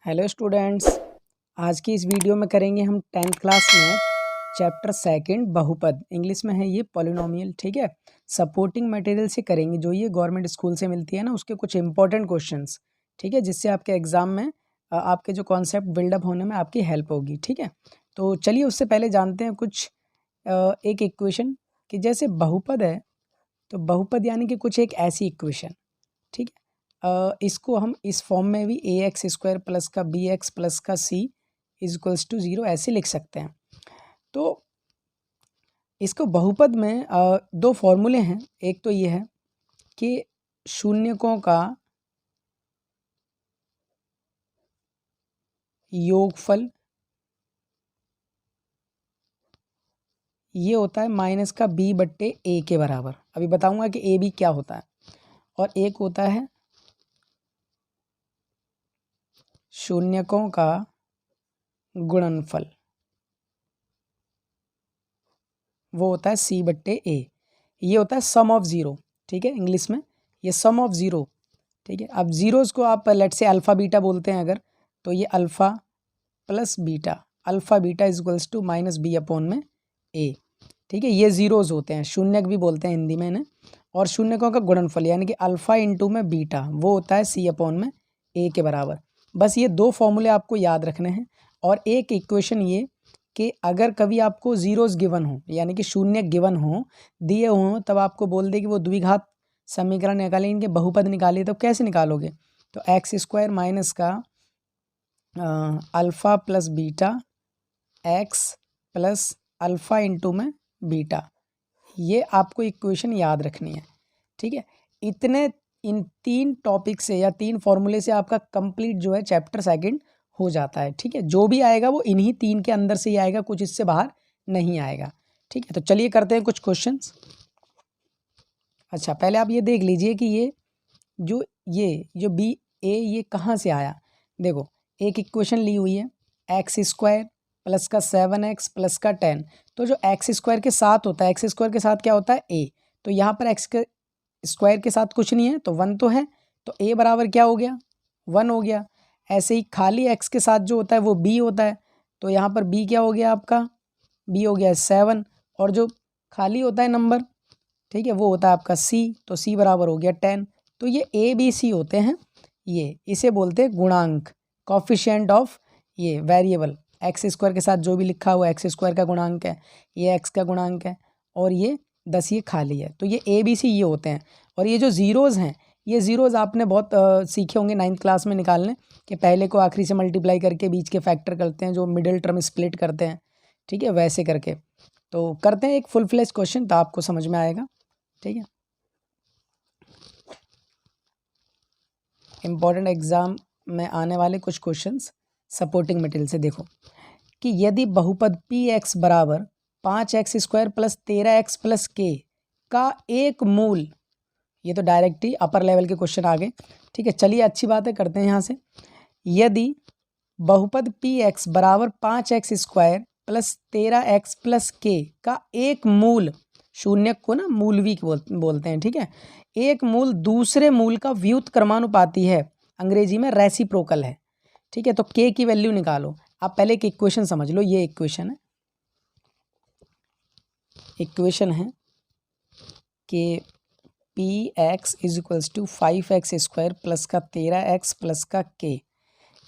Hello students. आज की इस वीडियो में करेंगे हम 10th क्लास में चैप्टर सेकंड बहुपद, इंग्लिश में है ये पॉलिनोमियल। ठीक है, सपोर्टिंग मटेरियल से करेंगे, जो ये गवर्नमेंट स्कूल से मिलती है ना, उसके कुछ इंपॉर्टेंट क्वेश्चंस। ठीक है, जिससे आपके एग्जाम में आपके जो कॉन्सेप्ट बिल्डअप होने में आपकी हेल्प होगी। ठीक है, तो चलिए उससे पहले जानते हैं कुछ एक इक्वेशन कि जैसे बहुपद है, तो बहुपद यानी कि कुछ एक ऐसी इक्वेशन। ठीक है, इसको हम इस फॉर्म में भी ए एक्स स्क्वायर प्लस का बी एक्स प्लस का सी इज इक्वल्स टू 0 ऐसे लिख सकते हैं। तो इसको बहुपद में दो फॉर्मूले हैं। एक तो ये है कि शून्यकों का योगफल ये होता है माइनस का बी बट्टे ए के बराबर। अभी बताऊंगा कि ए बी क्या होता है। और एक होता है शून्यकों का गुणनफल, वो होता है सी बट्टे ए। ये होता है सम ऑफ ज़ीरो। ठीक है, इंग्लिश में ये सम ऑफ ज़ीरो। ठीक है, अब ज़ीरोज़ को आप लेट से अल्फ़ा बीटा बोलते हैं अगर, तो ये alpha plus beta, alpha beta is equals to minus b upon में ए। ठीक है, ये ज़ीरोज़ होते हैं, शून्यक भी बोलते हैं हिंदी में इन्हें। और शून्यकों का गुणनफल यानी कि अल्फ़ा इंटू में बीटा, वो होता है सी अपॉन में ए के बराबर। बस ये दो फॉर्मूले आपको याद रखने हैं। और एक इक्वेशन ये कि अगर कभी आपको ज़ीरोज़ गिवन हो, यानी कि शून्य गिवन हो, दिए हों, तब आपको बोल दे कि वो द्विघात समीकरण निकालें, इनके बहुपद निकालिए, तो कैसे निकालोगे? तो एक्स स्क्वायर माइनस का alpha plus beta x plus alpha into में बीटा, ये आपको इक्वेशन याद रखनी है। ठीक है, इन तीन टॉपिक से या तीन फॉर्मूले से आपका कंप्लीट जो है चैप्टर सेकंड हो जाता है। ठीक है, जो भी आएगा वो इन्हीं तीन के अंदर से ही आएगा, कुछ इससे बाहर नहीं आएगा। ठीक है, तो चलिए करते हैं कुछ क्वेश्चंस। अच्छा, पहले आप ये देख लीजिए कि ये जो बी ए ये कहाँ से आया। देखो, एक इक्वेशन ली हुई है एक्स स्क्वायर प्लस का 7x प्लस का 10। तो जो एक्स स्क्वायर के साथ होता है, एक्स स्क्वायर के साथ क्या होता है ए, तो यहाँ पर एक्स के स्क्वायर के साथ कुछ नहीं है तो 1 तो है, तो ए बराबर क्या हो गया, 1 हो गया। ऐसे ही खाली एक्स के साथ जो होता है वो बी होता है, तो यहाँ पर बी क्या हो गया आपका, बी हो गया 7। और जो खाली होता है नंबर, ठीक है, वो होता है आपका सी, तो सी बराबर हो गया 10। तो ये ए बी सी होते हैं, ये इसे बोलते हैं गुणांक, कॉफिशिएंट ऑफ ये वेरिएबल। एक्स स्क्वायर के साथ जो भी लिखा हुआ एक्स स्क्वायर का गुणांक है, ये एक्स का गुणांक है, और ये 10 ये खाली है। तो ये ए बी सी ये होते हैं। और ये जो ज़ीरोज़ हैं, ये ज़ीरोज़ आपने बहुत सीखे होंगे 9th क्लास में निकालने, कि पहले को आखिरी से मल्टीप्लाई करके बीच के फैक्टर करते हैं, जो मिडिल टर्म स्प्लिट करते हैं। ठीक है, वैसे करके तो करते हैं एक फुल फ्लेश क्वेश्चन, तो आपको समझ में आएगा। ठीक है, इम्पॉर्टेंट एग्जाम में आने वाले कुछ क्वेश्चंस सपोर्टिंग मटेरियल से। देखो कि यदि बहुपद पी एक्स बराबर 5x square plus 13x plus के का एक मूल, ये तो डायरेक्ट ही अपर लेवल के क्वेश्चन आ गए। ठीक है, चलिए अच्छी बात है, करते हैं यहाँ से। यदि बहुपद पी एक्स बराबर 5x square plus 13x plus के का एक मूल, शून्य को ना मूलवी बोलते हैं। ठीक है, एक मूल दूसरे मूल का व्युत क्रमानुपाती है, अंग्रेजी में रेसिप्रोकल है। ठीक है, तो के की वैल्यू निकालो। आप पहले एक इक्वेशन समझ लो, ये इक्वेशन है कि p x is equals to 5x square plus का 13x प्लस का के,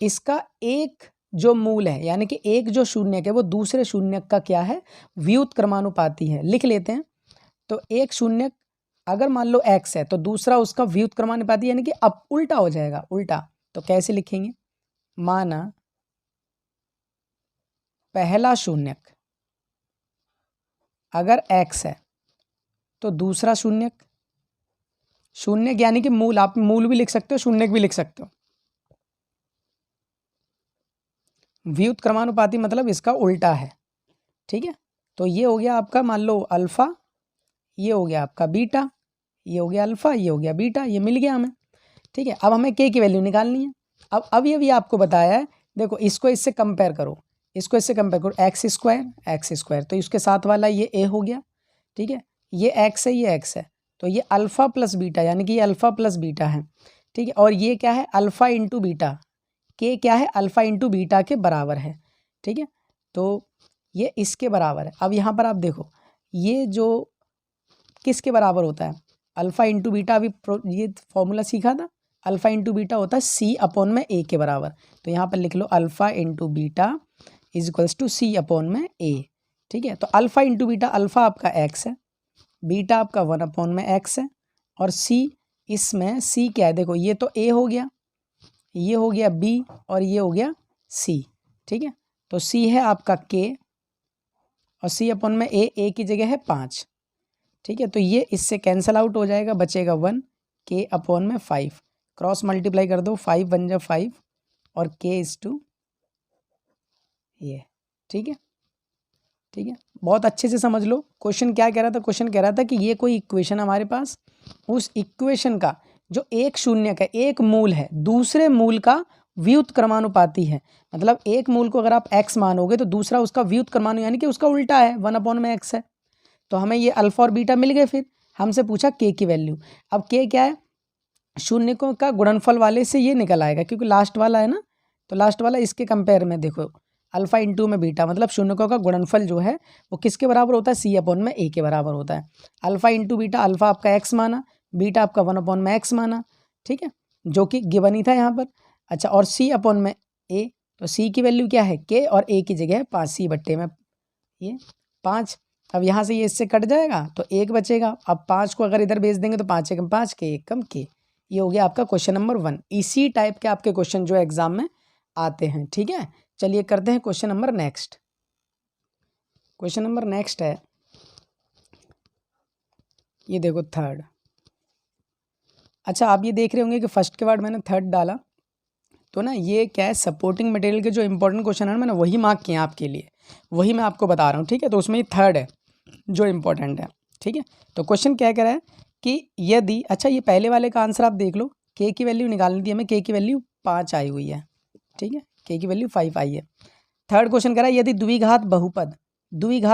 इसका एक जो मूल है, यानी कि एक जो शून्यक है वो दूसरे शून्यक का क्या है, व्युत क्रमानुपाती है। लिख लेते हैं। तो एक शून्यक अगर मान लो x है, तो दूसरा उसका व्युत क्रमानुपाती, यानी कि अब उल्टा हो जाएगा, उल्टा। तो कैसे लिखेंगे, माना पहला शून्यक अगर x है, तो दूसरा शून्यक, शून्यक यानी कि मूल, आप मूल भी लिख सकते हो, शून्यक भी लिख सकते हो। व्युत क्रमानुपाती मतलब इसका उल्टा है। ठीक है, तो ये हो गया आपका, मान लो अल्फा, ये हो गया आपका बीटा, ये हो गया अल्फा, ये हो गया बीटा, ये मिल गया हमें। ठीक है, अब हमें के की वैल्यू निकालनी है। अब ये भी आपको बताया है, देखो इसको इससे कंपेयर करो, इसको इससे कंपेयर करो, एक्स स्क्वायर, तो इसके साथ वाला ये ए हो गया। ठीक है, ये एक्स है, ये एक्स है, तो ये अल्फ़ा प्लस बीटा, यानी कि ये अल्फ़ा प्लस बीटा है। ठीक है, और ये क्या है, अल्फ़ा इंटू बीटा, के क्या है, अल्फ़ा इंटू बीटा के बराबर है, ठीक है। तो ये इसके बराबर है। अब यहाँ पर आप देखो ये जो किसके बराबर होता है, अल्फ़ा इंटू बीटा, अभी ये फॉर्मूला सीखा था, अल्फ़ा इंटू बीटा होता है सी अपॉन में ए के बराबर। तो यहाँ पर लिख लो alpha into beta is equals to C upon में ए, ठीक है। तो अल्फ़ा इंटू बीटा, अल्फ़ा आपका एक्स है, बीटा आपका 1 अपॉन में एक्स है, और सी, इसमें सी क्या है, देखो ये तो ए हो गया, ये हो गया बी, और ये हो गया सी, ठीक है। तो सी है आपका के, और सी अपॉन में ए की जगह है 5, ठीक है। तो ये इससे कैंसिल आउट हो जाएगा, बचेगा 1 के अपॉन में 5, क्रॉस मल्टीप्लाई कर दो, 5 बन जा 5 और के इज टू ये, ठीक है, ठीक है। बहुत अच्छे से समझ लो क्वेश्चन क्या कह रहा था। क्वेश्चन कह रहा था कि ये कोई इक्वेशन हमारे पास, उस इक्वेशन का जो एक शून्य का एक मूल है दूसरे मूल का व्युत्क्रमानुपाती है, मतलब एक मूल को अगर आप x मानोगे तो दूसरा उसका व्युत्क्रमानु यानी कि उसका उल्टा है, 1 अपॉन में x है। तो हमें ये अल्फा और बीटा मिल गए। फिर हमसे पूछा k की वैल्यू। अब k क्या है, शून्यकों का गुणनफल वाले से ये निकल आएगा, क्योंकि लास्ट वाला है ना, तो लास्ट वाला इसके कंपेयर में देखो अल्फा इंटू में बीटा, मतलब शून्यकों का गुणनफल जो है वो किसके बराबर होता है, सी अपॉन में ए के बराबर होता है। अल्फा इंटू बीटा, अल्फा आपका एक्स माना, बीटा आपका 1 अपॉन में एक्स माना, ठीक है, जो कि गिवन ही था यहाँ पर। अच्छा, और सी अपॉन में ए, तो सी की वैल्यू क्या है के, और ए की जगह है 5, सी बट्टे में ये 5। अब यहाँ से ये इससे कट जाएगा तो 1 बचेगा। अब 5 को अगर इधर भेज देंगे तो 5 एकम 5 के एकम के। ये हो गया आपका क्वेश्चन नंबर 1। इसी टाइप के आपके क्वेश्चन जो एग्जाम में आते हैं, ठीक है। चलिए करते हैं question number next. Question number next है, ये देखो थर्ड। अच्छा, आप ये देख रहे होंगे कि फर्स्ट के बाद मैंने थर्ड डाला, तो ना ये क्या है, सपोर्टिंग मटेरियल के जो इंपॉर्टेंट क्वेश्चन है मैंने वही मार्क किए हैं आपके लिए, वही मैं आपको बता रहा हूँ, ठीक है। तो उसमें ये थर्ड है जो इम्पोर्टेंट है, ठीक है। तो क्वेश्चन क्या कह रहा है कि यदि, अच्छा ये पहले वाले का आंसर आप देख लो, के की वैल्यू निकालनी थी हमें, के की वैल्यू 5 आई हुई है, ठीक है, के की वैल्यू 5 आई है। थर्ड क्वेश्चन कह रहा है यदि द्विघात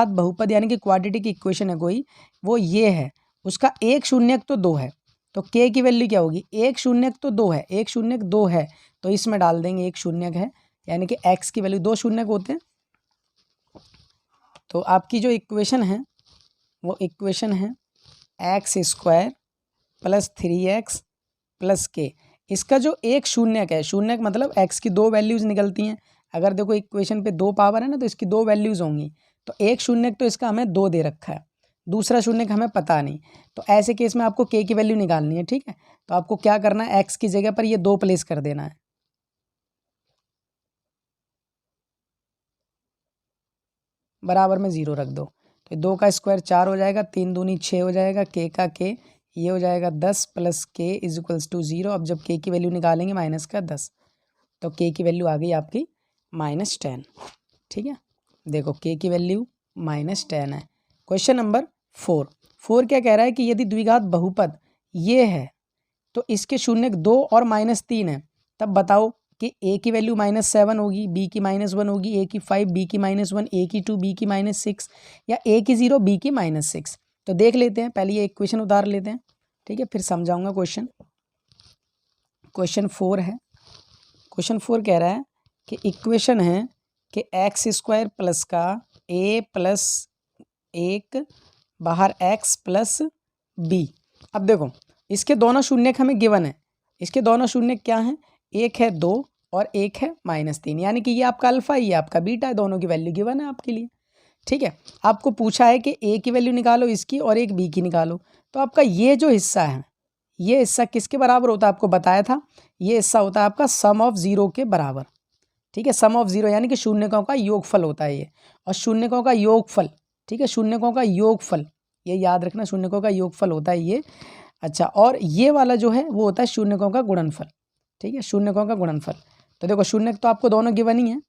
बहुपद यानी कि क्वाड्रेटिक इक्वेशन है कोई, वो ये है, उसका एक शून्यक तो 2 है, तो के की वैल्यू क्या होगी, एक शून्यक तो 2 है, एक शून्यक 2 है, तो इसमें डाल देंगे एक शून्यक है, यानी कि एक्स की वैल्यू 2 शून्यक होते हैं। तो आपकी जो इक्वेशन है वो इक्वेशन है x square plus 3x plus के। इसका जो एक शून्यक है, शून्यक मतलब x की 2 वैल्यूज़ निकलती हैं। अगर देखो इक्वेशन पे 2 पावर है ना, तो इसकी 2 वैल्यूज़ होंगी, तो एक शून्यक तो इसका हमें 2 दे रखा है, दूसरा शून्यक हमें पता नहीं। तो ऐसे केस में आपको k की वैल्यू निकालनी है, ठीक है। तो आपको क्या करना है, x की जगह पर ये 2 प्लेस कर देना है, बराबर में 0 रख दो, तो 2 का स्क्वायर 4 हो जाएगा, 3 दूनी 6 हो जाएगा, के का के ये हो जाएगा 10 प्लस के इज इक्वल्स टू 0। अब जब के की वैल्यू निकालेंगे माइनस का 10, तो के की वैल्यू आ गई आपकी -10, ठीक है। देखो के की वैल्यू -10 है। क्वेश्चन नंबर 4 क्या कह रहा है कि यदि द्विघात बहुपद ये है तो इसके शून्यक 2 और -3 है, तब बताओ कि a की वैल्यू -7 होगी, b की -1 होगी, a की 5, b की -1, a की 2, b की -6, या a की 0, b की -6। तो देख लेते हैं, पहले ये इक्वेशन उतार लेते हैं, ठीक है, फिर समझाऊंगा क्वेश्चन। क्वेश्चन 4 है, क्वेश्चन 4 कह रहा है कि इक्वेशन है कि एक्स स्क्वायर प्लस का a प्लस 1 बाहर x प्लस b। अब देखो इसके दोनों शून्यक हमें गिवन है, इसके दोनों शून्यक क्या हैं, एक है 2 और एक है -3, यानी कि ये आपका अल्फा, ये आपका बीटा है, दोनों की वैल्यू गिवन है आपके लिए, ठीक है। आपको पूछा है कि a की वैल्यू निकालो इसकी और एक b की निकालो, तो आपका ये जो हिस्सा है, ये हिस्सा किसके बराबर होता है, आपको बताया था, ये हिस्सा होता है आपका सम ऑफ 0 के बराबर, ठीक है। सम ऑफ 0 यानी कि शून्यकों का योगफल होता है ये, और शून्यकों का योगफल, ठीक है, शून्यकों का योगफल, ये याद रखना, शून्यकों का योगफल होता है ये। अच्छा, और ये वाला जो है वो होता है शून्यकों का गुणनफल, ठीक है, शून्यकों का गुणनफल। तो देखो शून्यक तो आपको दोनों गिवन ही है,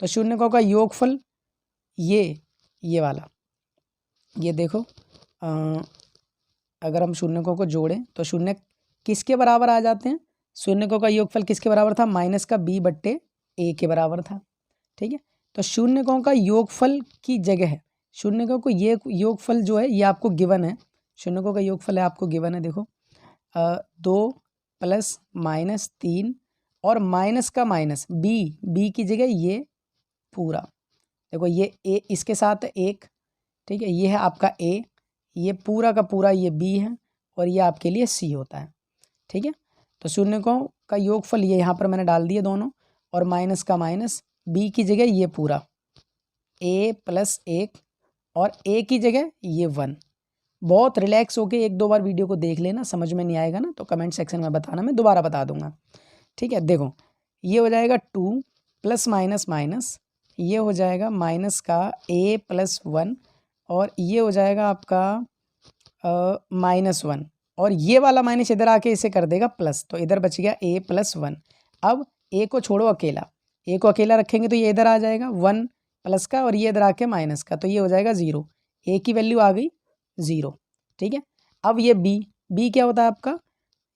तो शून्यकों का योगफल ये वाला, ये देखो अगर हम शून्यकों को जोड़ें तो शून्यक किसके बराबर आ जाते हैं, शून्यकों का योगफल किसके बराबर था, माइनस का b बट्टे a के बराबर था, ठीक है। तो शून्यकों का योगफल की जगह शून्यकों को ये योगफल जो है ये आपको गिवन है, शून्यकों का योगफल है आपको गिवन है, देखो 2 + -3 और माइनस का माइनस बी की जगह ये पूरा, देखो ये ए इसके साथ एक, ठीक है, ये है आपका ए, ये पूरा का पूरा ये बी है और ये आपके लिए सी होता है, ठीक है। तो शून्यकों का योगफल ये यहाँ पर मैंने डाल दिए दोनों, और माइनस का माइनस, बी की जगह ये पूरा ए प्लस एक और ए की जगह ये 1। बहुत रिलैक्स होके एक दो बार वीडियो को देख लेना, समझ में नहीं आएगा ना तो कमेंट सेक्शन में बताना, मैं दोबारा बता दूंगा, ठीक है। देखो ये हो जाएगा 2 प्लस माइनस माइनस, ये हो जाएगा माइनस का ए प्लस 1 और ये हो जाएगा आपका -1 और ये वाला माइनस इधर आके इसे कर देगा प्लस, तो इधर बच गया a प्लस 1। अब a को छोड़ो अकेला, a को अकेला रखेंगे तो ये इधर आ जाएगा 1 प्लस का और ये इधर आके माइनस का, तो ये हो जाएगा 0, a की वैल्यू आ गई 0, ठीक है। अब ये b क्या होता है आपका,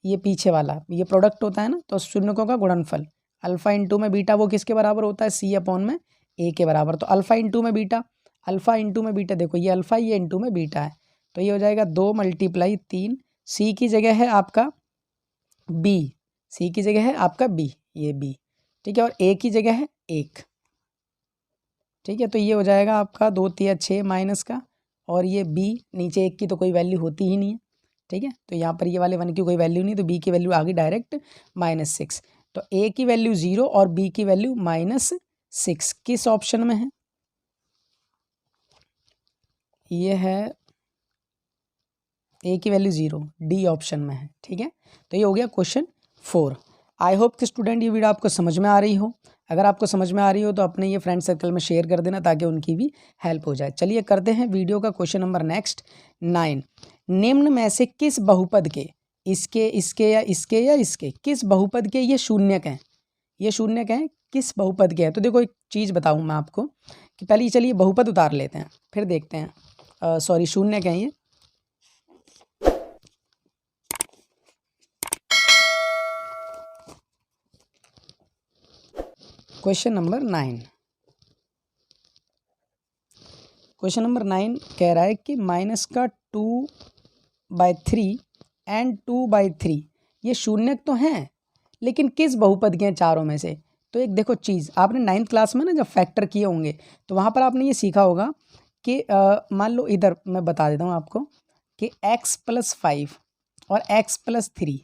ये पीछे वाला ये प्रोडक्ट होता है ना, तो शून्यकों का गुणनफल अल्फा इंटू में बीटा वो किसके बराबर होता है, c अपॉन में a के बराबर। तो अल्फा इंटू में बीटा, अल्फा इंटू में बीटा, देखो ये अल्फा ये इंटू में बीटा है, तो ये हो जाएगा 2 × 3, सी की जगह है आपका बी, सी की जगह है आपका बी, ये बी, ठीक है, और ए की जगह है 1, ठीक है। तो ये हो जाएगा आपका 2 × 6 माइनस का, और ये बी नीचे 1 की तो कोई वैल्यू होती ही नहीं है, ठीक है, तो यहाँ पर ये वाले 1 की कोई वैल्यू नहीं, तो बी की वैल्यू आ गई डायरेक्ट -6। तो ए की वैल्यू 0 और बी की वैल्यू -6 किस ऑप्शन में है, ये है ए की वैल्यू 0 डी ऑप्शन में है, ठीक है। तो ये हो गया क्वेश्चन 4। आई होप कि स्टूडेंट ये वीडियो आपको समझ में आ रही हो, अगर आपको समझ में आ रही हो तो अपने ये फ्रेंड सर्कल में शेयर कर देना ताकि उनकी भी हेल्प हो जाए। चलिए करते हैं वीडियो का क्वेश्चन नंबर नेक्स्ट 9। निम्न में से किस बहुपद के, इसके इसके या इसके या इसके किस बहुपद के ये शून्यक हैं, ये शून्यक हैं किस बहुपद के हैं। तो देखो एक चीज़ बताऊँ मैं आपको कि पहले चलिए बहुपद उतार लेते हैं फिर देखते हैं, सॉरी शून्यक हैं ये। क्वेश्चन नंबर 9, क्वेश्चन नंबर 9 कह रहा है कि माइनस का 2/3 एंड 2/3 ये शून्यक तो हैं लेकिन किस बहुपद के हैं चारों में से। तो एक देखो चीज़ आपने 9th क्लास में ना जब फैक्टर किए होंगे तो वहाँ पर आपने ये सीखा होगा कि मान लो इधर मैं बता देता हूँ आपको कि x + 5 और x + 3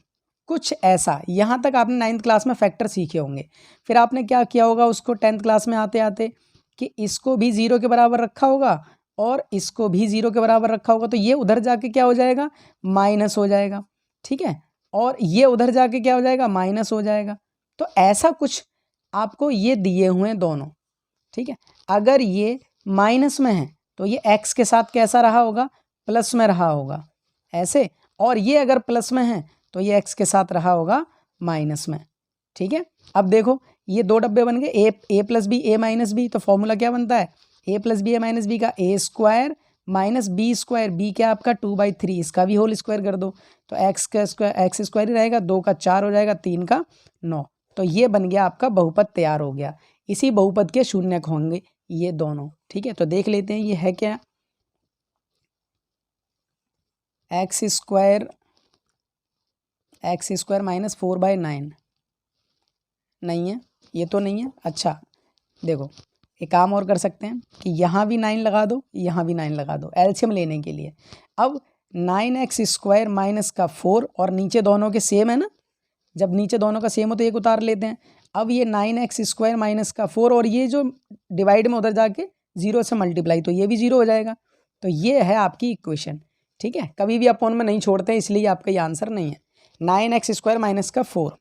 कुछ ऐसा, यहाँ तक आपने 9th क्लास में फैक्टर सीखे होंगे। फिर आपने क्या किया होगा उसको 10th क्लास में आते आते कि इसको भी 0 के बराबर रखा होगा और इसको भी 0 के बराबर रखा होगा, तो ये उधर जाके क्या हो जाएगा, माइनस हो जाएगा, ठीक है, और ये उधर जाके क्या हो जाएगा, माइनस हो जाएगा। तो ऐसा कुछ आपको ये दिए हुए हैं दोनों, ठीक है। अगर ये माइनस में है तो ये x के साथ कैसा रहा होगा, प्लस में रहा होगा ऐसे, और ये अगर प्लस में है तो ये x के साथ रहा होगा माइनस में, ठीक है। अब देखो ये दो डब्बे बन गए, a + b a - b, तो फॉर्मूला क्या बनता है, a + b a - b का a² - b², b क्या आपका 2/3, इसका भी होल स्क्वायर कर दो तो x² ही रहेगा, 2 का 4 हो जाएगा, 3 का 9, तो ये बन गया आपका बहुपद तैयार हो गया। इसी बहुपद के शून्यक होंगे ये दोनों, ठीक है। तो देख लेते हैं ये है क्या, x² -4/9 नहीं है, ये तो नहीं है। अच्छा देखो एक काम और कर सकते हैं कि यहाँ भी 9 लगा दो, यहाँ भी 9 लगा दो एलसीएम लेने के लिए। अब 9x² माइनस का 4 और नीचे दोनों के सेम है ना, जब नीचे दोनों का सेम हो तो एक उतार लेते हैं। अब ये 9x² माइनस का 4 और ये जो डिवाइड में उधर जाके 0 से मल्टीप्लाई, तो ये भी 0 हो जाएगा। तो ये है आपकी इक्वेशन, ठीक है। कभी भी अपॉन में नहीं छोड़ते हैं इसलिए आपका ये आंसर नहीं है। 9x² माइनस का 4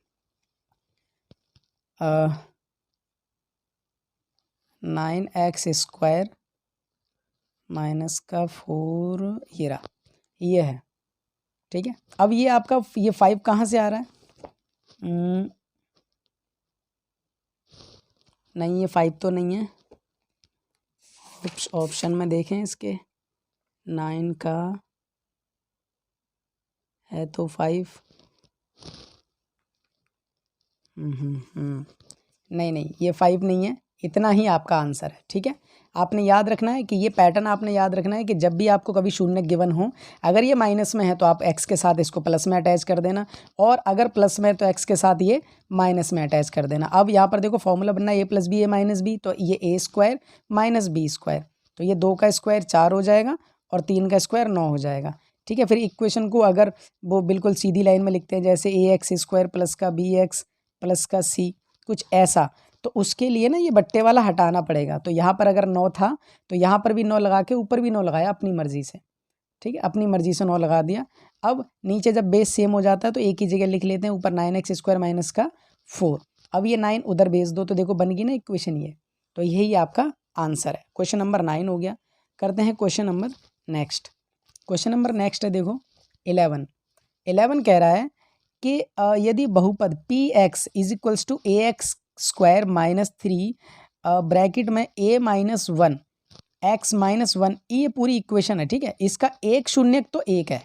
9x² माइनस का 4 ये रहा, ये है, ठीक है। अब ये आपका ये 5 कहाँ से आ रहा है, नहीं ये 5 तो नहीं है, ऑप्शन में देखें इसके 9 का है तो 5, नहीं ये 5 नहीं है, इतना ही आपका आंसर है। ठीक है, आपने याद रखना है कि ये पैटर्न आपने याद रखना है कि जब भी आपको कभी शून्य गिवन हो, अगर ये माइनस में है तो आप एक्स के साथ इसको प्लस में अटैच कर देना, और अगर प्लस में है तो एक्स के साथ ये माइनस में अटैच कर देना। अब यहाँ पर देखो फॉर्मूला बनना है ए plus B A minus B, तो ये ए स्क्वायर माइनस बी स्क्वायर, तो ये 2 का स्क्वायर 4 हो जाएगा और 3 का स्क्वायर 9 हो जाएगा। ठीक है, फिर इक्वेशन को अगर वो बिल्कुल सीधी लाइन में लिखते हैं जैसे ए एक्स स्क्वायर प्लस का बी एक्स प्लस का सी, कुछ ऐसा, तो उसके लिए ना ये बट्टे वाला हटाना पड़ेगा। तो यहाँ पर अगर 9 था तो यहाँ पर भी 9 लगा के ऊपर भी 9 लगाया अपनी मर्जी से। ठीक है, अपनी मर्जी से 9 लगा दिया। अब नीचे जब बेस सेम हो जाता है तो एक ही जगह लिख लेते हैं, ऊपर 9x स्क्वायर माइनस का 4। अब ये 9 उधर भेज दो तो देखो बन गई ना इक्वेशन ये, तो यही आपका आंसर है। क्वेश्चन नंबर 9 हो गया। करते हैं question number next. Question number next है देखो 11 कह रहा है कि यदि बहुपद p x is equals to a x square minus 3 bracket में a माइनस 1 एक्स माइनस 1, ये पूरी इक्वेशन है। ठीक है, इसका एक शून्यक तो एक है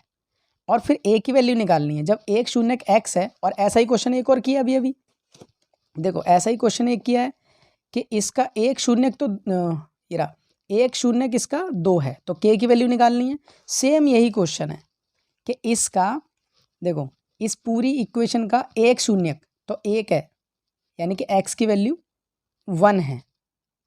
और फिर a की वैल्यू निकालनी है। जब एक शून्यक x है, और ऐसा ही क्वेश्चन एक और किया अभी देखो, ऐसा ही क्वेश्चन एक किया है कि इसका एक शून्यक तो ये रहा, एक शून्यक इसका 2 है, तो k की वैल्यू निकालनी है। सेम यही क्वेश्चन है कि इसका देखो, इस पूरी इक्वेशन का एक शून्यक तो 1 है, यानी कि x की वैल्यू 1 है।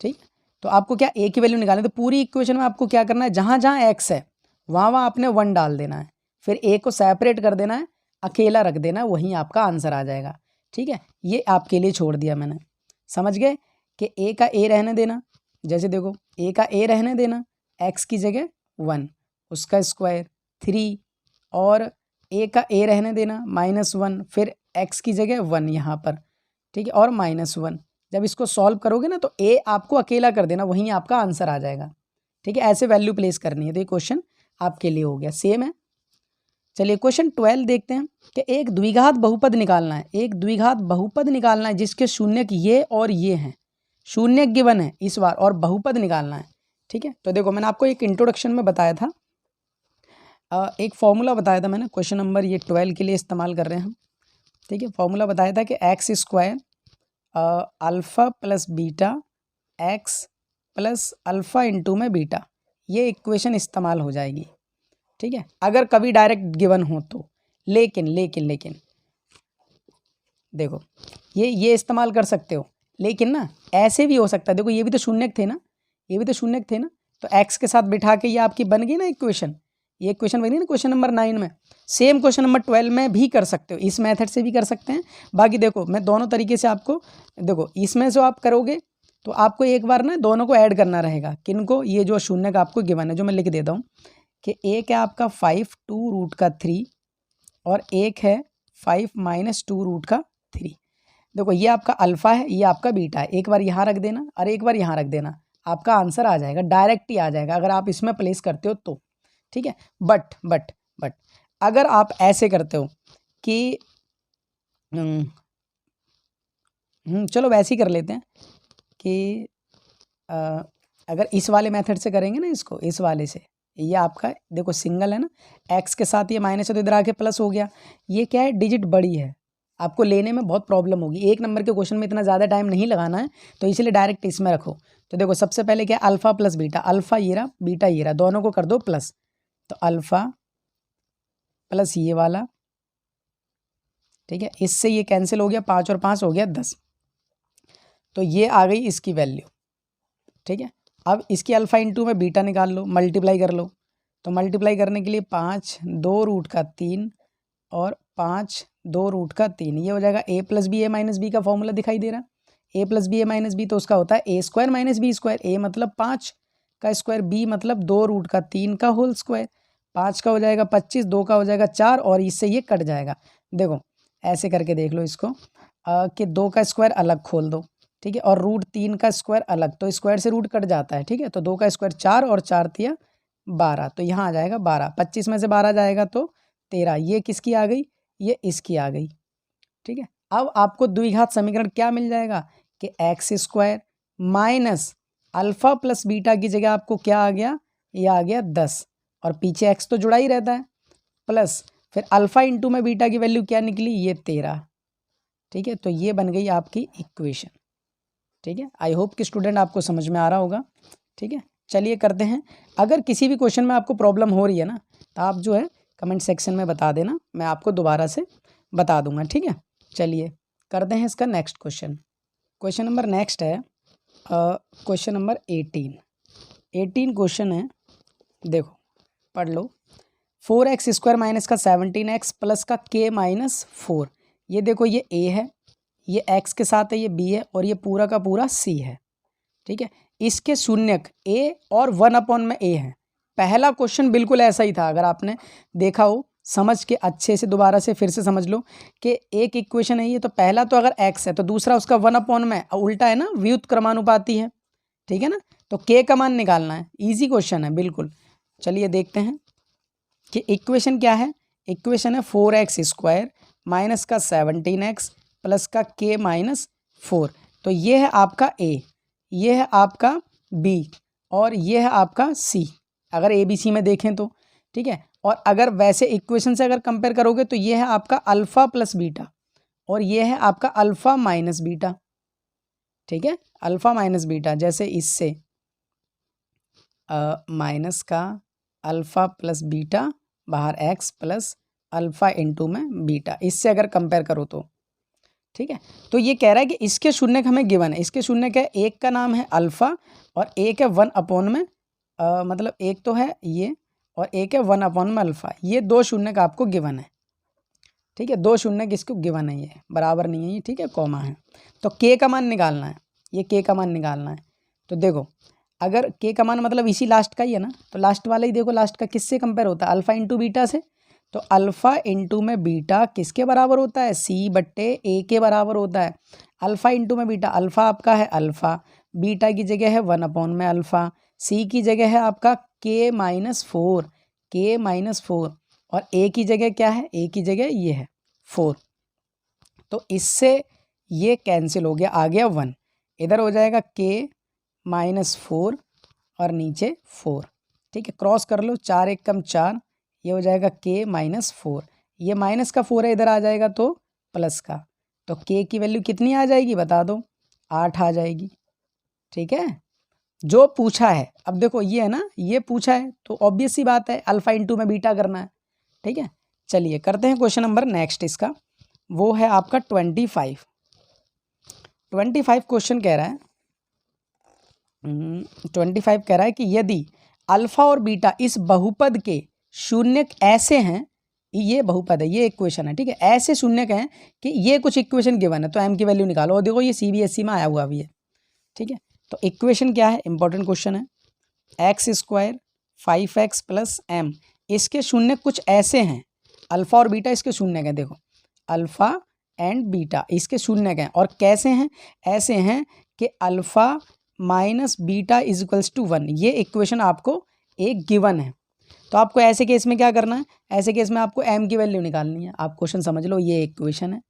ठीक, तो आपको क्या a की वैल्यू निकालनी है, तो पूरी इक्वेशन में आपको क्या करना है, जहाँ जहाँ x है वहाँ वहाँ आपने 1 डाल देना है, फिर a को सेपरेट कर देना है, अकेला रख देना है, वहीं आपका आंसर आ जाएगा। ठीक है, ये आपके लिए छोड़ दिया मैंने। समझ गए कि a का a रहने देना, जैसे देखो a का a रहने देना, x की जगह 1, उसका स्क्वायर 3, और a का a रहने देना -1, फिर x की जगह 1 यहाँ पर। ठीक है, और -1। जब इसको सॉल्व करोगे ना तो a आपको अकेला कर देना, वहीं आपका आंसर आ जाएगा। ठीक है, ऐसे वैल्यू प्लेस करनी है। तो ये क्वेश्चन आपके लिए हो गया, सेम है। चलिए क्वेश्चन 12 देखते हैं कि एक द्विघात बहुपद निकालना है। एक द्विघात बहुपद निकालना है जिसके शून्यक ये और ये हैं, शून्यक गिवन है इस बार, और बहुपद निकालना है। ठीक है, तो देखो मैंने आपको एक इंट्रोडक्शन में बताया था, एक फॉर्मूला बताया था मैंने, क्वेश्चन नंबर ये 12 के लिए इस्तेमाल कर रहे हैं हम। ठीक है, फॉर्मूला बताया था कि x square alpha plus beta x plus alpha into में बीटा, ये इक्वेशन इस्तेमाल हो जाएगी। ठीक है, अगर कभी डायरेक्ट गिवन हो तो। लेकिन लेकिन लेकिन देखो, ये इस्तेमाल कर सकते हो, लेकिन ना ऐसे भी हो सकता है। देखो ये भी तो शून्यक थे ना, ये भी तो शून्यक थे ना, तो एक्स के साथ बिठा के ये आपकी बन गई ना इक्वेशन। ये इक्वेशन बनी ना क्वेश्चन नंबर 9 में। सेम क्वेश्चन नंबर 12 में भी कर सकते हो, इस मेथड से भी कर सकते हैं। बाकी देखो मैं दोनों तरीके से आपको, देखो इसमें जो आप करोगे तो आपको एक बार ना दोनों को ऐड करना रहेगा। किनको, ये जो शून्यक आपको गिवन है, जो मैं लिख देता हूँ कि एक है आपका 5 2 रूट का 3 और एक है 5 माइनस 2 रूट का 3। देखो ये आपका अल्फ़ा है, ये आपका बीटा है। एक बार यहाँ रख देना और एक बार यहाँ रख देना, आपका आंसर आ जाएगा, डायरेक्ट ही आ जाएगा अगर आप इसमें प्लेस करते हो तो। ठीक है, बट अगर आप ऐसे करते हो कि चलो वैसे ही कर लेते हैं कि अगर इस वाले मेथड से करेंगे ना, इसको इस वाले से, ये आपका देखो सिंगल है ना, एक्स के साथ ये माइनस है तो इधर आके प्लस हो गया। ये क्या है, डिजिट बड़ी है, आपको लेने में बहुत प्रॉब्लम होगी। एक नंबर के क्वेश्चन में इतना ज़्यादा टाइम नहीं लगाना है, तो इसलिए डायरेक्ट इसमें रखो। तो देखो सबसे पहले क्या, अल्फ़ा प्लस बीटा, अल्फ़ा ये रहा, बीटा ये रहा, दोनों को कर दो प्लस, तो अल्फ़ा प्लस ये वाला। ठीक है, इससे ये कैंसिल हो गया, 5 और 5 हो गया 10, तो ये आ गई इसकी वैल्यू। ठीक है, अब इसकी अल्फ़ा इंटू में बीटा निकाल लो, मल्टीप्लाई कर लो। तो मल्टीप्लाई करने के लिए 5 2 रूट का 3 और 5 2 रूट का 3, ये हो जाएगा a plus B A minus B का फॉर्मूला दिखाई दे रहा है। a plus B A minus B तो उसका होता है A square minus B square, a मतलब 5 का स्क्वायर, b मतलब 2 रूट का 3 का होल स्क्वायर। 5 का हो जाएगा 25, 2 का हो जाएगा 4, और इससे ये कट जाएगा। देखो ऐसे करके देख लो इसको कि 2 का स्क्वायर अलग खोल दो। ठीक है, और रूट 3 का स्क्वायर अलग, तो स्क्वायर से रूट कट जाता है। ठीक है, तो 2 का स्क्वायर 4 और 4 तिया 12, तो यहाँ आ जाएगा 12। 25 में से 12 जाएगा तो 13, ये किसकी आ गई, ये इसकी आ गई। ठीक है, अब आपको द्विघात समीकरण क्या मिल जाएगा कि x square minus alpha plus beta की जगह आपको क्या आ गया, ये आ गया 10, और पीछे एक्स तो जुड़ा ही रहता है, प्लस फिर अल्फ़ा इंटू में बीटा की वैल्यू क्या निकली, ये 13। ठीक है, तो ये बन गई आपकी इक्वेशन। ठीक है। आई होप कि स्टूडेंट आपको समझ में आ रहा होगा। ठीक है, चलिए करते हैं। अगर किसी भी क्वेश्चन में आपको प्रॉब्लम हो रही है ना, तो आप जो है कमेंट सेक्शन में बता देना, मैं आपको दोबारा से बता दूंगा। ठीक है, चलिए करते हैं इसका next question. Question number next है क्वेश्चन नंबर 18 क्वेश्चन है, देखो पढ़ लो। 4x² माइनस का 17x प्लस का k माइनस 4। ये देखो ये a है, ये x के साथ है, ये b है, और ये पूरा का पूरा c है। ठीक है, इसके शून्यक a और 1/a है। पहला क्वेश्चन बिल्कुल ऐसा ही था, अगर आपने देखा हो समझ के अच्छे से दोबारा से फिर से समझ लो कि एक इक्वेशन है ये, तो पहला तो अगर x है तो दूसरा उसका 1/में उल्टा है ना, व्युत्क्रमानुपाती है। ठीक है ना, तो k का मान निकालना है। इजी क्वेश्चन है बिल्कुल। चलिए देखते हैं कि इक्वेशन क्या है। इक्वेशन है 4x² माइनस का 17x प्लस का k माइनस 4। तो ये है आपका a, ये है आपका b, और ये है आपका c, अगर a b c में देखें तो। ठीक है, और अगर वैसे इक्वेशन से अगर कंपेयर करोगे तो ये है आपका अल्फ़ा प्लस बीटा, और ये है आपका अल्फ़ा माइनस बीटा। ठीक है, अल्फ़ा माइनस बीटा, जैसे इससे माइनस का अल्फ़ा प्लस बीटा बाहर x प्लस अल्फ़ा इंटू में बीटा, इससे अगर कंपेयर करो तो। ठीक है, तो ये कह रहा है कि इसके शून्यक हमें गिवन है। इसके शून्यक है, एक का नाम है अल्फ़ा और एक है 1/में, मतलब एक तो है ये और एक है 1/में अल्फ़ा। ये दो शून्यक आपको गिवन है। ठीक है, दो शून्यक इसको गिवन है, ये बराबर नहीं है ये। ठीक है, कॉमा है। तो k का मान निकालना है, ये k का मान निकालना है। तो देखो अगर k का मान मतलब इसी लास्ट का ही है ना, तो लास्ट वाला ही देखो, लास्ट का किससे कंपेयर होता है, अल्फ़ा इंटू बीटा से। तो अल्फ़ा इंटू में बीटा किसके बराबर होता है, c/a के बराबर होता है। अल्फ़ा इंटू में बीटा, अल्फ़ा आपका है अल्फ़ा, बीटा की जगह है 1/में अल्फ़ा, c की जगह है आपका k माइनस 4, k माइनस 4, और a की जगह क्या है, a की जगह ये है 4। तो इससे ये कैंसिल हो गया, आ गया 1। इधर हो जाएगा k माइनस 4 और नीचे 4। ठीक है, क्रॉस कर लो, 4 एक कम 4, ये हो जाएगा k माइनस 4। ये माइनस का 4 है, इधर आ जाएगा तो प्लस का। तो k की वैल्यू कितनी आ जाएगी बता दो, 8 आ जाएगी। ठीक है, जो पूछा है, अब देखो ये है ना, ये पूछा है तो ऑब्वियस सी बात है अल्फ़ा इंटू में बीटा करना है। ठीक है, चलिए करते हैं क्वेश्चन नंबर नेक्स्ट इसका, वो है आपका 25 क्वेश्चन कह रहा है 25 कह रहा है कि यदि अल्फ़ा और बीटा इस बहुपद के शून्यक ऐसे हैं, ये बहुपद है, ये इक्वेशन है। ठीक है, ऐसे शून्यक हैं कि ये कुछ इक्वेशन गिवन है, तो m की वैल्यू निकालो। और देखो ये CBSE में आया हुआ भी है। ठीक है, तो इक्वेशन क्या है, इंपॉर्टेंट क्वेश्चन है। x² 5x प्लस m, इसके शून्यक कुछ ऐसे हैं, अल्फ़ा और बीटा इसके शून्यक हैं। देखो अल्फ़ा एंड बीटा इसके शून्यक हैं, और कैसे हैं, ऐसे हैं कि alpha minus beta is equals to 1। ये इक्वेशन आपको एक गिवन है। तो आपको ऐसे केस में क्या करना है, ऐसे केस में आपको m की वैल्यू निकालनी है। आप क्वेश्चन समझ लो, ये इक्वेशन है,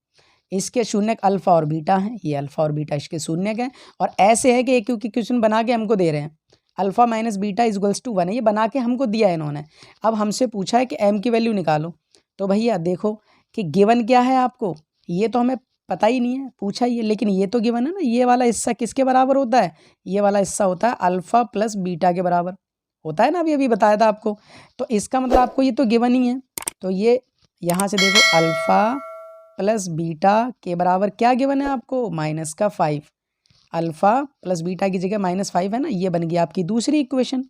इसके शून्यक अल्फ़ा और बीटा हैं, ये अल्फ़ा और बीटा इसके शून्यक हैं, और ऐसे है कि एक इक्वेशन बना के हमको दे रहे हैं, alpha minus beta is equals to 1 है, ये बना के हमको दिया है इन्होंने। अब हमसे पूछा है कि m की वैल्यू निकालो। तो भैया देखो कि गिवन क्या है आपको, ये तो हमें पता ही नहीं है, पूछा ही है, लेकिन ये तो गिवन है ना। ये वाला हिस्सा किसके बराबर होता है, ये वाला हिस्सा होता है अल्फ़ा प्लस बीटा के बराबर होता है ना, अभी बताया था आपको। तो इसका मतलब आपको ये तो गिवन ही है। तो ये यहाँ से देखो अल्फ़ा प्लस बीटा के बराबर क्या गिवन है आपको, -5। अल्फ़ा प्लस बीटा की जगह -5 है ना, ये बन गई आपकी दूसरी इक्वेशन।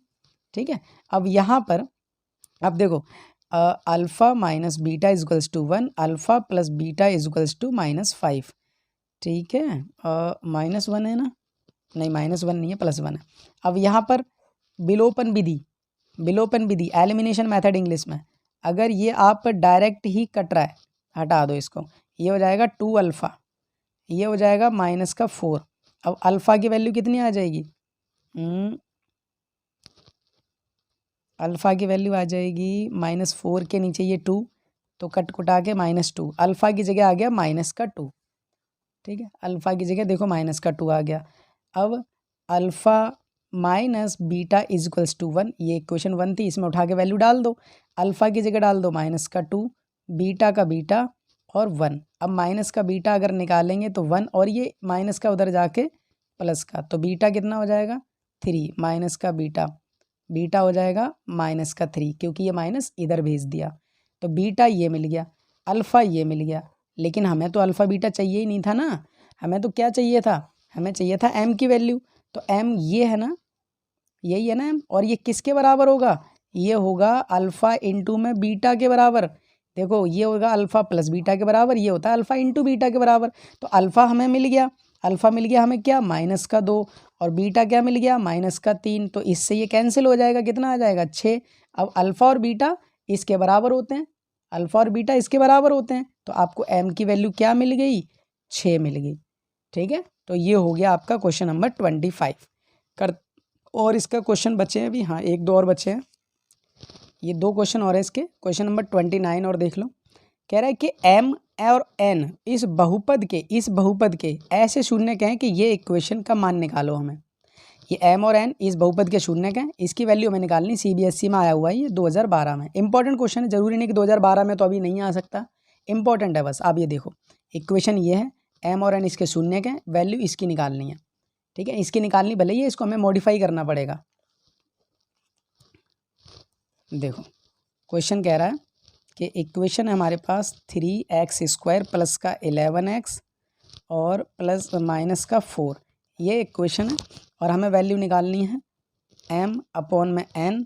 ठीक है, अब यहाँ पर अब देखो alpha minus beta is equals to 1, alpha plus beta is equals to -5। ठीक है, -1 है ना, नहीं -1 नहीं है, +1 है। अब यहाँ पर विलोपन विधि एलिमिनेशन मेथड इंग्लिश में, अगर ये आप डायरेक्ट ही कट रहा है, हटा दो इसको, ये हो जाएगा 2 अल्फ़ा, ये हो जाएगा -4। अब अल्फ़ा की वैल्यू कितनी आ जाएगी, अल्फ़ा की वैल्यू आ जाएगी -4 के नीचे ये 2, तो कट कुटा के -2, अल्फ़ा की जगह आ गया -2। ठीक है, अल्फ़ा की जगह देखो -2 आ गया। अब alpha minus beta is equals to 1, ये इक्वेशन 1 थी, इसमें उठा के वैल्यू डाल दो, अल्फ़ा की जगह डाल दो -2, बीटा का बीटा और 1। अब माइनस का बीटा अगर निकालेंगे तो 1, और ये माइनस का उधर जाके प्लस का, तो बीटा कितना हो जाएगा 3 माइनस का बीटा हो जाएगा माइनस का 3, क्योंकि ये माइनस इधर भेज दिया। तो बीटा ये मिल गया, अल्फ़ा ये मिल गया, लेकिन हमें तो अल्फ़ा बीटा चाहिए ही नहीं था ना, हमें तो क्या चाहिए था, हमें चाहिए था m की वैल्यू। तो m ये है ना, यही है ना m, और ये किसके बराबर होगा, ये होगा अल्फ़ा इंटू में बीटा के बराबर। देखो ये होगा अल्फ़ा प्लस बीटा के बराबर, ये होता है अल्फ़ा इंटू बीटा के बराबर। तो अल्फ़ा हमें मिल गया, अल्फ़ा मिल गया हमें क्या माइनस का 2, और बीटा क्या मिल गया माइनस का 3। तो इससे ये कैंसिल हो जाएगा, कितना आ जाएगा 6। अब अल्फ़ा और बीटा इसके बराबर होते हैं, अल्फ़ा और बीटा इसके बराबर होते हैं, तो आपको m की वैल्यू क्या मिल गई 6 मिल गई। ठीक है, तो ये हो गया आपका क्वेश्चन नंबर 25 कर। और इसका क्वेश्चन बचे हैं अभी, हाँ 1-2 और बचे हैं, ये 2 क्वेश्चन और है इसके। क्वेश्चन नंबर 29 और देख लो, कह रहा है कि m और n इस बहुपद के ऐसे शून्य के हैं कि ये इक्वेशन का मान निकालो हमें। ये m और n इस बहुपद के शून्य के हैं, इसकी वैल्यू हमें निकालनी, CBSE में आया हुआ है ये 2012 में। इंपॉर्टेंट क्वेश्चन है, जरूरी नहीं कि 2012 में तो अभी नहीं आ सकता, इंपॉर्टेंट है बस। आप ये देखो इक्वेशन ये है, m और n इसके शून्य के हैं, वैल्यू इसकी निकालनी है। ठीक है, इसकी निकालनी भले ही है, इसको हमें मॉडिफाई करना पड़ेगा। देखो क्वेश्चन कह रहा है कि इक्वेशन है हमारे पास 3x² प्लस का 11x और प्लस माइनस का 4, ये इक्वेशन है, और हमें वैल्यू निकालनी है m अपॉन में n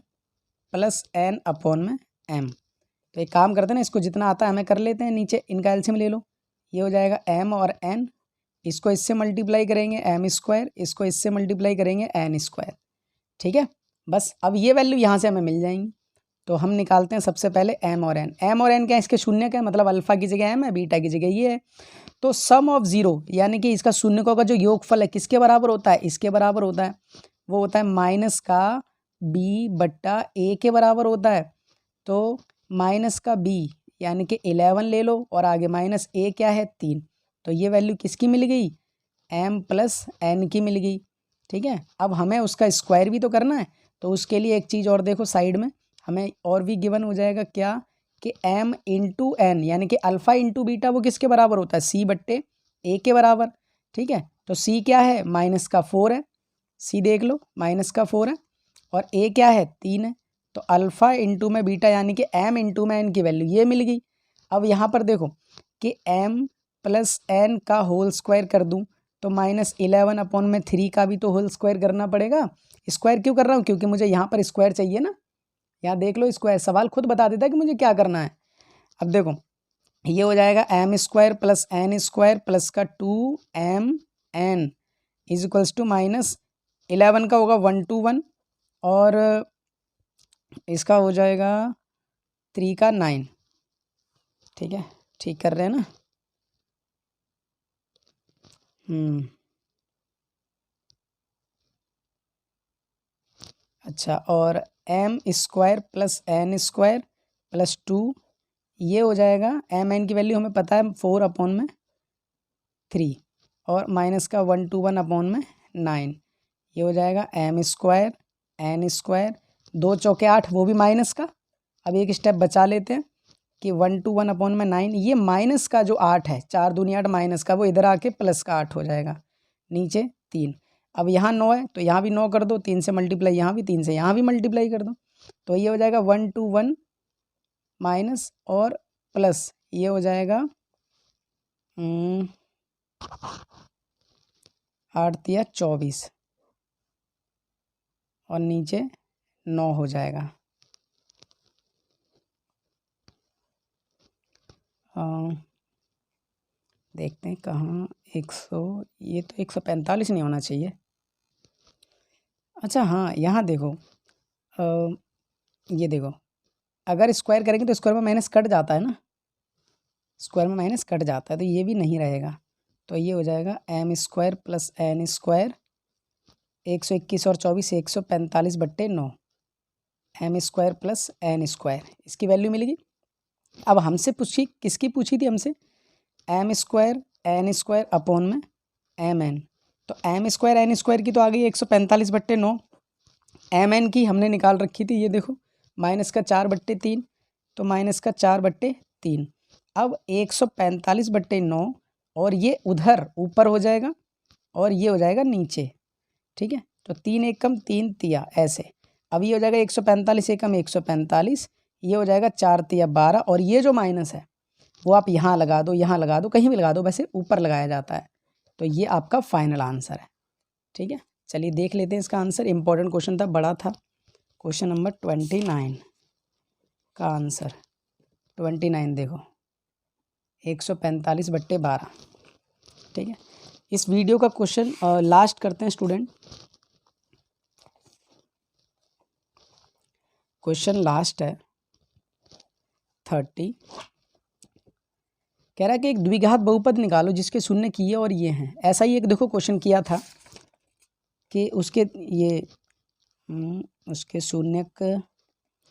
प्लस n अपॉन में m। तो एक काम करते हैं ना, इसको जितना आता है हमें कर लेते हैं, नीचे इनका एलसीएम ले लो, ये हो जाएगा m और n, इसको इससे मल्टीप्लाई करेंगे m², इसको इससे मल्टीप्लाई करेंगे n²। ठीक है, बस अब ये वैल्यू यहाँ से हमें मिल जाएंगी। तो हम निकालते हैं सबसे पहले m और n। m और n क्या है, इसके शून्य का है, मतलब अल्फ़ा की जगह m है, बीटा की जगह ये है। तो सम ऑफ जीरो यानी कि इसका शून्यकों का जो योगफल है किसके बराबर होता है, इसके बराबर होता है, वो होता है माइनस का b बट्टा a के बराबर होता है। तो माइनस का b यानी कि 11 ले लो, और आगे माइनस a क्या है 3। तो ये वैल्यू किसकी मिल गई, m प्लस n की मिल गई। ठीक है, अब हमें उसका स्क्वायर भी तो करना है, तो उसके लिए एक चीज़ और देखो साइड में, हमें और भी गिवन हो जाएगा क्या कि m इंटू एन यानी कि अल्फ़ा इंटू बीटा वो किसके बराबर होता है, c बट्टे a के बराबर। ठीक है, तो c क्या है माइनस का 4 है, c देख लो माइनस का 4 है, और a क्या है 3 है। तो अल्फ़ा इंटू में बीटा यानी कि m इंटू में n की वैल्यू ये मिल गई। अब यहाँ पर देखो कि m प्लस n का होल स्क्वायर कर दूँ तो -11 अपॉन में 3 का भी तो होल स्क्वायर करना पड़ेगा। स्क्वायर क्यों कर रहा हूँ, क्योंकि मुझे यहाँ पर स्क्वायर चाहिए ना, यहाँ देख लो स्क्वायर, सवाल खुद बता देता है कि मुझे क्या करना है। अब देखो ये हो जाएगा m² प्लस n² प्लस का 2mn इज इक्वल्स टू -11 का होगा 1 to 1, और इसका हो जाएगा 3 का 9। ठीक है, ठीक कर रहे हैं ना। अच्छा, और m² प्लस n² प्लस 2 ये हो जाएगा, m n की वैल्यू हमें पता है 4 अपॉन में 3, और माइनस का 1 to 1 अपॉन में 9, ये हो जाएगा m² n², 2 चौके 8 वो भी माइनस का। अब एक स्टेप बचा लेते हैं कि 1 to 1 अपॉन में 9, ये माइनस का जो 8 है, 4 दूनी 8 माइनस का, वो इधर आके प्लस का 8 हो जाएगा, नीचे 3। अब यहाँ 9 है तो यहाँ भी 9 कर दो, 3 से मल्टीप्लाई यहाँ भी, 3 से यहाँ भी मल्टीप्लाई कर दो, तो ये हो जाएगा 1 to 1 माइनस और प्लस, ये हो जाएगा 8 तिया 24, और नीचे 9 हो जाएगा। देखते हैं कहाँ 100, ये तो 145 नहीं होना चाहिए। अच्छा हाँ, यहाँ देखो ये देखो, अगर स्क्वायर करेंगे तो स्क्वायर में माइनस कट जाता है ना, स्क्वायर में माइनस कट जाता है, तो ये भी नहीं रहेगा। तो ये हो जाएगा m² प्लस n², 121 और 24 145 बट्टे 9, m² प्लस n², इसकी वैल्यू मिलेगी। अब हमसे पूछी, किसकी पूछी थी हमसे, m² n² अपॉन में mn। तो m² n² की तो आ गई 145 बट्टे 9, mn की हमने निकाल रखी थी, ये देखो माइनस का 4 बट्टे 3, तो माइनस का 4 बट्टे 3। अब 145 बट्टे 9, और ये उधर ऊपर हो जाएगा, और ये हो जाएगा नीचे, ठीक है। तो 3 एकम 3 तिया ऐसे। अब ये हो जाएगा 145 एकम 145, ये हो जाएगा 4 तिया 12, और ये जो माइनस है वो आप यहाँ लगा दो, यहाँ लगा दो, कहीं भी लगा दो, वैसे ऊपर लगाया जाता है। तो ये आपका फाइनल आंसर है, ठीक है। चलिए देख लेते हैं इसका आंसर। इंपॉर्टेंट क्वेश्चन था, बड़ा था। क्वेश्चन नंबर 29 का आंसर 29 देखो, 145/12, ठीक है। इस वीडियो का क्वेश्चन लास्ट करते हैं स्टूडेंट। क्वेश्चन लास्ट है 30। कह रहा है कि एक द्विघात बहुपद निकालो जिसके शून्य किए और ये हैं। ऐसा ही एक देखो क्वेश्चन किया था कि उसके ये उसके शून्यक,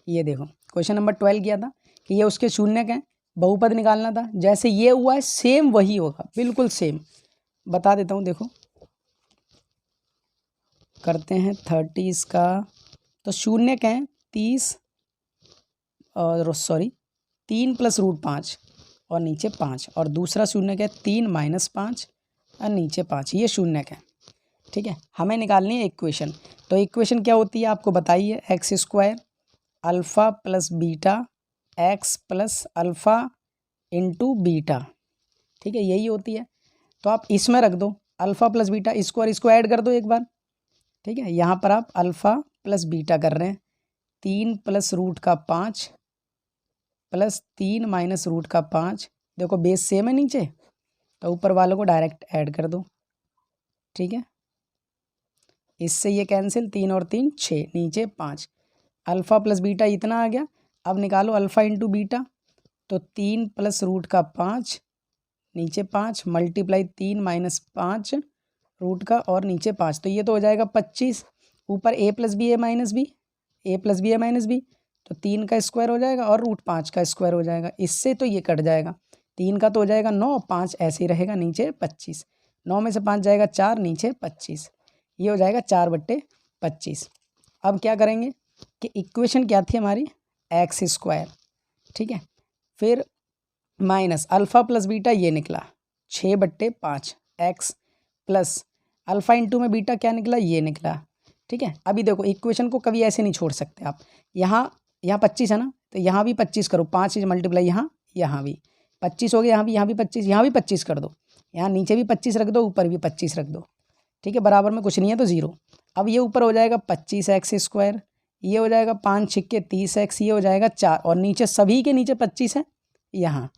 ये देखो क्वेश्चन नंबर 12 किया था कि ये उसके शून्यक हैं, बहुपद निकालना था। जैसे ये हुआ है सेम वही होगा, बिल्कुल सेम। बता देता हूँ, देखो करते हैं 30 इसका। तो शून्यक हैं 30 और 3 + √5 और नीचे 5, और दूसरा शून्यक है 3 - 5 और नीचे 5, ये शून्यक है, ठीक है। हमें निकालनी है इक्वेशन। तो इक्वेशन क्या होती है आपको बताइए, x² alpha + beta x + alpha × beta, ठीक है, यही होती है। तो आप इसमें रख दो अल्फ़ा + बीटा, इसको ऐड कर दो एक बार, ठीक है। यहाँ पर आप अल्फ़ा + बीटा कर रहे हैं, 3 + √5 + 3 - √5। देखो बेस सेम है नीचे, तो ऊपर वालों को डायरेक्ट ऐड कर दो, ठीक है। इससे ये कैंसिल, 3 और 3 6, नीचे 5। अल्फ़ा + बीटा इतना आ गया। अब निकालो अल्फ़ा × बीटा, तो 3 + √5 नीचे 5 × 3 - 5 रूट का और नीचे 5, तो ये तो हो जाएगा 25। ऊपर a + b a - b, a + b a - b, तो 3 का स्क्वायर हो जाएगा और √5 का स्क्वायर हो जाएगा। इससे तो ये कट जाएगा, 3 का तो हो जाएगा 9, 5 ऐसे ही रहेगा, नीचे 25। 9 में से 5 जाएगा 4, नीचे 25, ये हो जाएगा 4/25। अब क्या करेंगे कि इक्वेशन क्या थी हमारी, x², ठीक है। फिर माइनस अल्फ़ा + बीटा ये निकला 6/5 x प्लस अल्फ़ा × में बीटा क्या निकला, ये निकला, ठीक है। अभी देखो इक्वेशन को कभी ऐसे नहीं छोड़ सकते आप। यहाँ 25 है ना, तो यहाँ भी 25 करो, 5 × यहाँ भी 25 हो गया, यहाँ भी 25, यहाँ भी 25 कर दो, यहाँ नीचे भी 25 रख दो, ऊपर भी 25 रख दो, ठीक है। बराबर में कुछ नहीं है तो 0। अब ये ऊपर हो जाएगा 25x², ये हो जाएगा 5 × 6 = 30x, ये हो जाएगा 4, और नीचे सभी के नीचे 25 है यहाँ,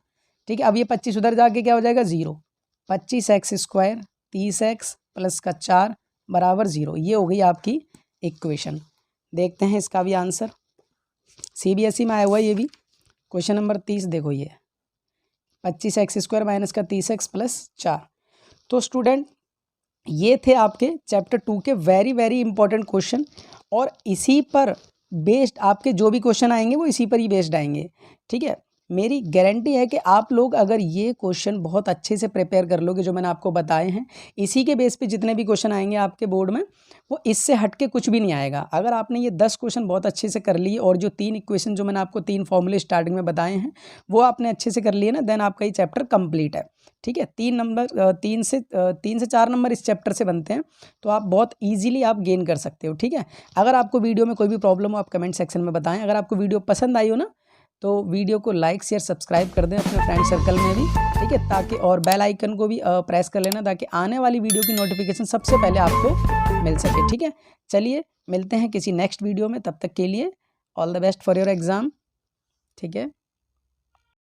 ठीक है। अब ये 25 उधर जाके क्या हो जाएगा 0। 25x² 30x प्लस का 4 बराबर 0, ये हो गई आपकी इक्वेशन। देखते हैं इसका भी आंसर, CBSE में आया हुआ है ये भी। क्वेश्चन नंबर 30 देखो, ये 25x² माइनस का 30x प्लस 4। तो स्टूडेंट ये थे आपके चैप्टर 2 के वेरी इंपॉर्टेंट क्वेश्चन, और इसी पर बेस्ड आपके जो भी क्वेश्चन आएंगे वो इसी पर ही बेस्ड आएंगे, ठीक है। मेरी गारंटी है कि आप लोग अगर ये क्वेश्चन बहुत अच्छे से प्रिपेयर कर लोगे जो मैंने आपको बताए हैं, इसी के बेस पे जितने भी क्वेश्चन आएंगे आपके बोर्ड में, वो इससे हट के कुछ भी नहीं आएगा। अगर आपने ये 10 क्वेश्चन बहुत अच्छे से कर लिए, और जो 3 इक्वेशन जो मैंने आपको 3 फॉर्मूले स्टार्टिंग में बताए हैं वो आपने अच्छे से कर लिए ना, देन आपका ये चैप्टर कंप्लीट है, ठीक है। 3 से 4 नंबर इस चैप्टर से बनते हैं, तो आप बहुत ईजिली आप गेन कर सकते हो, ठीक है। अगर आपको वीडियो में कोई भी प्रॉब्लम हो आप कमेंट सेक्शन में बताएं। अगर आपको वीडियो पसंद आई हो ना, तो वीडियो को लाइक शेयर सब्सक्राइब कर दें अपने फ्रेंड सर्कल में भी, ठीक है, ताकि, और बेल आइकन को भी प्रेस कर लेना ताकि आने वाली वीडियो की नोटिफिकेशन सबसे पहले आपको मिल सके, ठीक है। चलिए मिलते हैं किसी नेक्स्ट वीडियो में, तब तक के लिए all the best for your exam, ठीक है।